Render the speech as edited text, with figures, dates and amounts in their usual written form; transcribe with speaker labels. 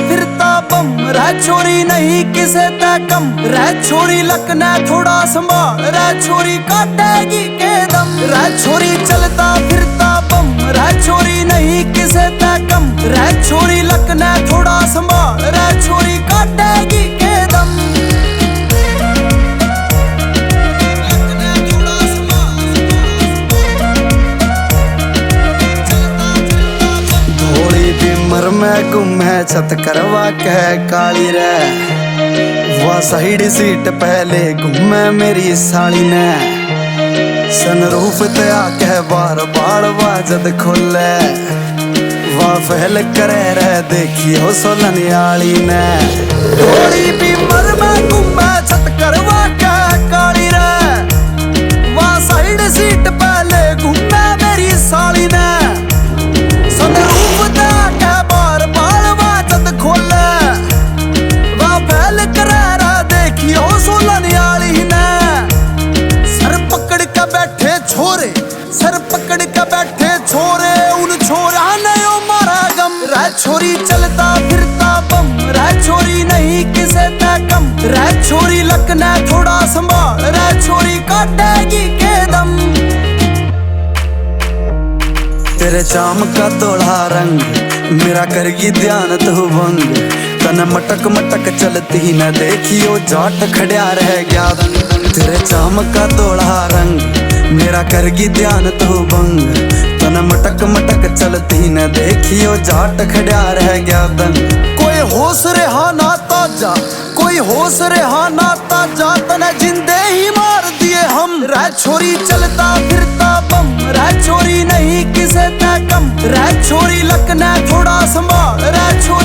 Speaker 1: फिरता बम रह छोरी नहीं किसे ते कम रह छोरी लकने थोड़ा संभाल रह छोरी काटेगी के दम रह छोरी चलता फिरता बम रह छोरी नहीं किसे ते कम रह छोरी लकने थोड़ा संभाल रह छोरी काटेगी के दम मर में घूमे छत करवा कह काली रे वह साइड सीट पहले घूमे मेरी साली ने सनरूफ ते आके बार बार वाजद खोले वह फैल करे रे देखियो सोलन आली ने थोड़ी भी मर में घूमे छत करवा कह काली रे वह साइड सीट पहले घूमे मेरी साली ने सनरूफ ते आके बार बार वाजद खोले वह फैल करे रे देखियो सोलन आली ने सर पकड़ के बैठे छोरे सर पकड़ के बैठे छोरे उन छोरा ने ओ मारा गम रह छोरी चलता फिरता बम रह छोरी नहीं किसे ते कम रह छोरी लकने थोड़ा संभाल रह छोरी काटेगी के दम तेरे चाम का तोड़ा रंग मेरा करगी ध्यान तू भंग तन मटक मटक चलती न देखियो जाट खड़िया रह गया तेरे चाम का तोड़ा रंग मेरा करगी ध्यान तू भंग तन मटक मटक चलती न देखियो जाट खड़िया रह गया कोई होश रहा ना ताजा कोई होश रहा ना ताजा तने जिंदे ही मार दिए हम रह छोरी चलता फिरता बम रह छोरी नहीं किसे ते कम रह छोरी लकने थोड़ा संभाल रह छोरी